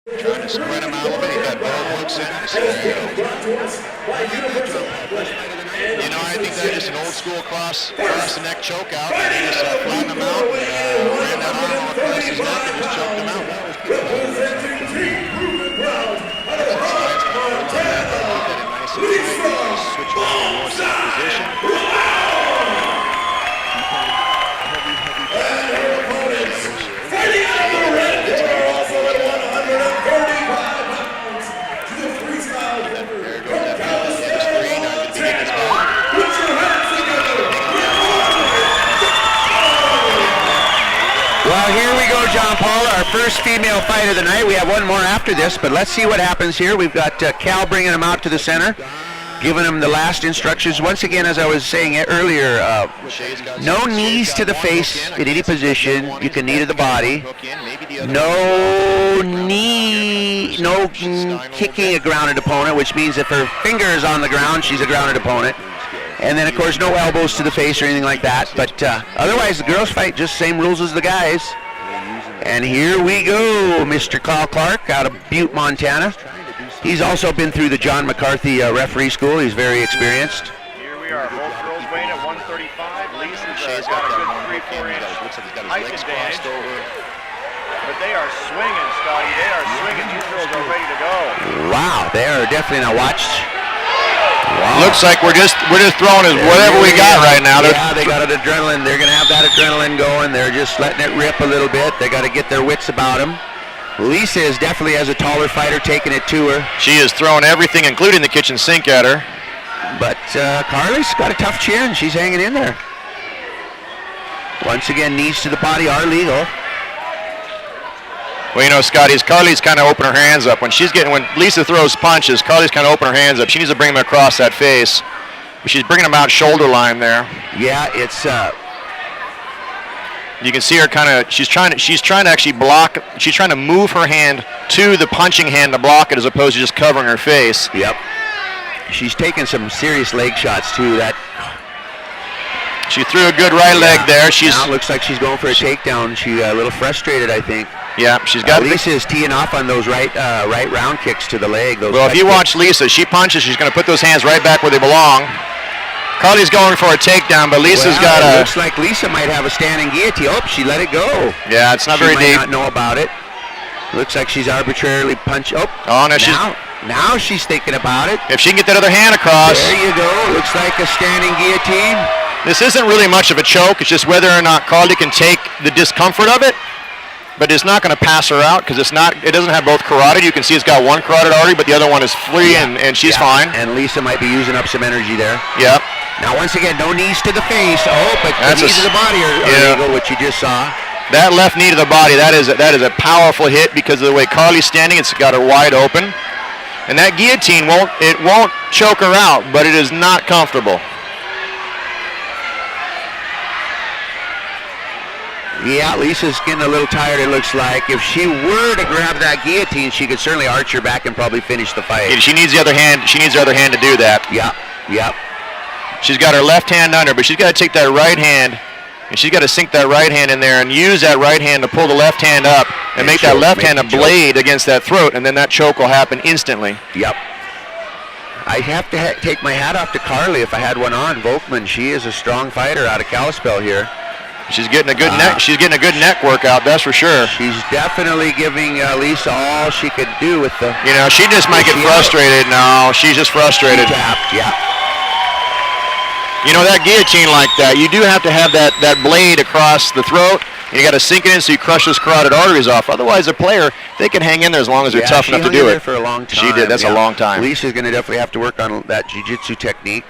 Trying to spread him out a little bit. He got both hooks in. You know, I think that's just an old school cross the neck choke out. And he just flattened him out and ran that arm all across his neck and just choked him out. Switch back to more safe position. Well, here we go, John Paul, our first female fight of the night. We have one more after this, but let's see what happens here. We've got Cal bringing him out to the center, giving him the last instructions. Once again, as I was saying earlier, no knees to the face in any position. You can knee to the body. No kicking a grounded opponent, which means if her finger is on the ground, she's a grounded opponent. And then, of course, no elbows to the face or anything like that. But otherwise, the girls fight just same rules as the guys. And here we go, Mr. Kyle Clark out of Butte, Montana. He's also been through the John McCarthy referee school. He's very experienced. Here we are, both girls weighing at 135. Lisa's got a good 3-4 inch height advantage. But they are swinging, Scotty. They are swinging. These girls are ready to go. Wow, they are definitely now watched. Wow. Looks like we're just throwing whatever we got right now. Yeah, they got an adrenaline. They're going to have that adrenaline going. They're just letting it rip a little bit. They got to get their wits about them. Lisa is definitely, as a taller fighter, taking it to her. She is throwing everything, including the kitchen sink, at her. But Karli's got a tough chin. She's hanging in there. Once again, knees to the body are legal. Well, you know, Scotty, Karli's kind of opening her hands up. When Lisa throws punches, Karli's kind of opening her hands up. She needs to bring them across that face. But she's bringing them out shoulder line there. Yeah, it's... You can see her kind of, she's trying to actually block, she's trying to move her hand to the punching hand to block it as opposed to just covering her face. Yep. She's taking some serious leg shots too. She threw a good right leg there. Now it looks like she's going for a takedown. She's a little frustrated, I think. Yeah, she's got. Lisa is teeing off on those right round kicks to the leg. Well, if you watch Lisa, she punches, she's going to put those hands right back where they belong. Karli's going for a takedown, but Lisa's got a... It looks like Lisa might have a standing guillotine. Oh, she let it go. Yeah, it's not very deep. She might not know about it. Looks like she's arbitrarily punched. Oh, now she's thinking about it. If she can get that other hand across. There you go. Looks like a standing guillotine. This isn't really much of a choke. It's just whether or not Karli can take the discomfort of it. But it's not going to pass her out because it doesn't have both carotid. You can see it's got one carotid artery, but the other one is free, and she's fine. And Lisa might be using up some energy there. Yep. Now, once again, no knees to the face. Oh, but the knees to the body are illegal, which you just saw. That left knee to the body, that is a powerful hit because of the way Karli's standing. It's got her wide open. And that guillotine won't choke her out, but it is not comfortable. Yeah, Lisa's getting a little tired, it looks like. If she were to grab that guillotine, she could certainly arch her back and probably finish the fight. Yeah, she needs the other hand. She needs her other hand to do that. Yep. She's got her left hand under, but she's got to take that right hand, and she's got to sink that right hand in there and use that right hand to pull the left hand up and make that left hand a blade against that throat, and then that choke will happen instantly. Yep. I have to take my hat off to Karli if I had one on. Volkman, she is a strong fighter out of Kalispell here. She's getting a good neck. She's getting a good neck workout, that's for sure. She's definitely giving Lisa all she could do with the. You know, she just might get frustrated. No, she's just frustrated. Tapped, yeah. You know, that guillotine like that, you do have to have that blade across the throat. And you got to sink it in so you crush those carotid arteries off. Otherwise, a player, they can hang in there as long as they're tough enough to do it. For a long time. She did. That's a long time. Lisa's going to definitely have to work on that jiu-jitsu technique.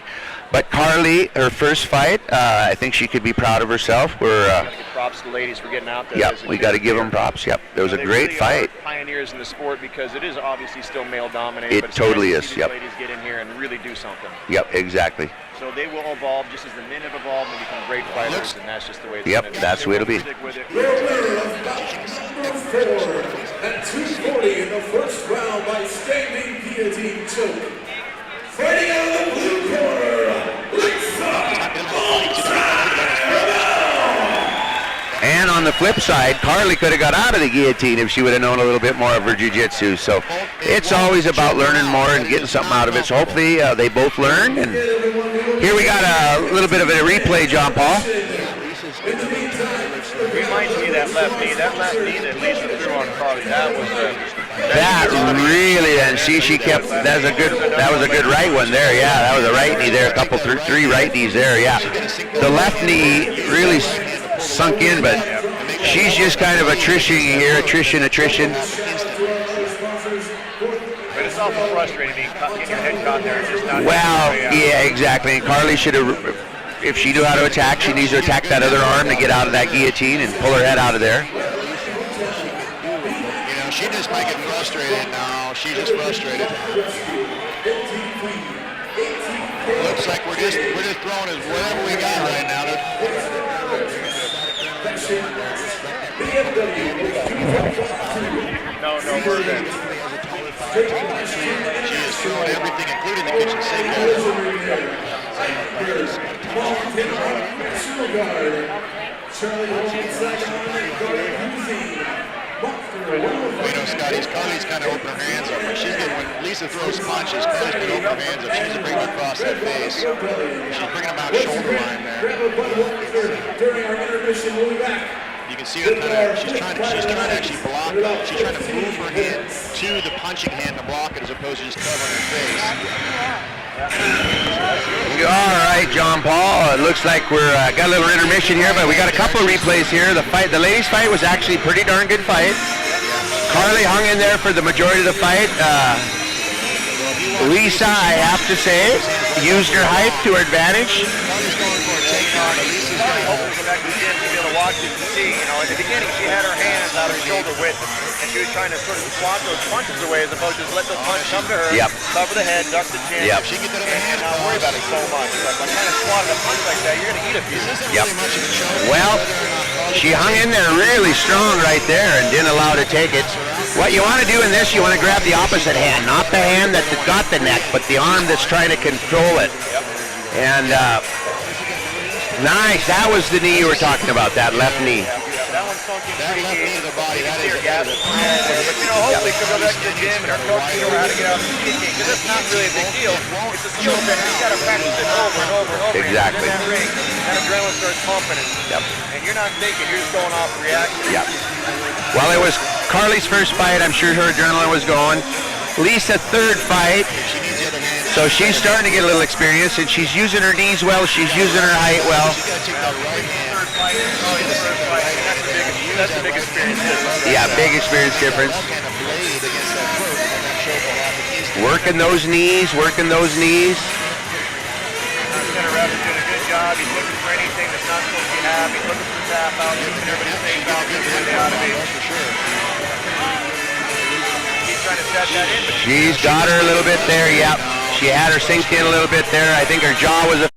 But Karli, her first fight, I think she could be proud of herself. We're give props to the ladies for getting out there. Yep, we got to give them props. Yep, there was a great fight. Pioneers in the sport because it is obviously still male dominated. It totally is. Yep. Ladies get in here and really do something. Yep, exactly. So they will evolve just as the men have evolved and become great fighters, and that's just the way it's going to be. Yep, that's the way it'll be. Number 4 at 240 in the first round by standing guillotine choke. Fighting out of the blue corner, Lisa. And on the flip side, Karli could have got out of the guillotine if she would have known a little bit more of her jiu-jitsu. So it's always about learning more and getting something out of it. So hopefully they both learn. And here we got a little bit of a replay, John Paul. Reminds me of that left knee. That left knee that Lisa threw on Karli. That was That really, and see, she kept. That was a good right one there. Yeah, that was a right knee there. A couple, three right knees there. Yeah, the left knee really sunk in, but she's just kind of attrition here, attrition. But it's awful frustrating being getting your head caught there and just not. Well, yeah, exactly. And Karli should have, if she knew how to attack, she needs to attack that other arm to get out of that guillotine and pull her head out of there. She just might get frustrated now. She's just frustrated. Looks like we're just throwing as whatever we got right now. No, we're there. She is throwing everything, including the kitchen sink. Karli's kind of open her hands up. When Lisa throws punches, Karli's going to open her hands up. She needs to bring them across that face. She's bringing them out shoulder line there. You can see her she's trying to actually block it. She's trying to move her hand to the punching hand to block it as opposed to just covering her face. All right, John Paul. It looks like we're got a little intermission here, but we got a couple of replays here. The ladies' fight was actually a pretty darn good fight. Karli hung in there for the majority of the fight. Lisa, I have to say, used her height to her advantage. Watch it and see, in the beginning she had her hands out of shoulder width and she was trying to sort of swat those punches away as opposed to just let those punches come to her, cover the head, duck the chin, and not worry about it so much. But by trying to swat a punch like that, you're going to eat a few. Well, she hung in there really strong right there and didn't allow her to take it. What you want to do in this, you want to grab the opposite hand, not the hand that got the neck, but the arm that's trying to control it. And nice, that was the knee you were talking about, that left knee. That one's funky pretty deep. But hopefully she'll go back to the gym and her coach will show her how to get out of the kicking. Because it's not really a big deal. It's a skill set. You've got to practice it over and over and over. Exactly. And in that ring, that adrenaline starts pumping. And you're not thinking, you're just going off reaction. Well, it was Karli's first fight. I'm sure her adrenaline was going. Lisa, third fight. So she's starting to get a little experience, and she's using her knees well. She's using her height well. That's a big experience difference. Yeah, big experience difference. Working those knees, working those knees. Center rep is doing a good job. He's looking for anything that's not supposed to be happening. He's looking for tap out, keeping everybody safe out, keeping where they ought to be. He's trying to set that in. She's got her a little bit there, yep. She had her synced in a little bit there. I think her jaw was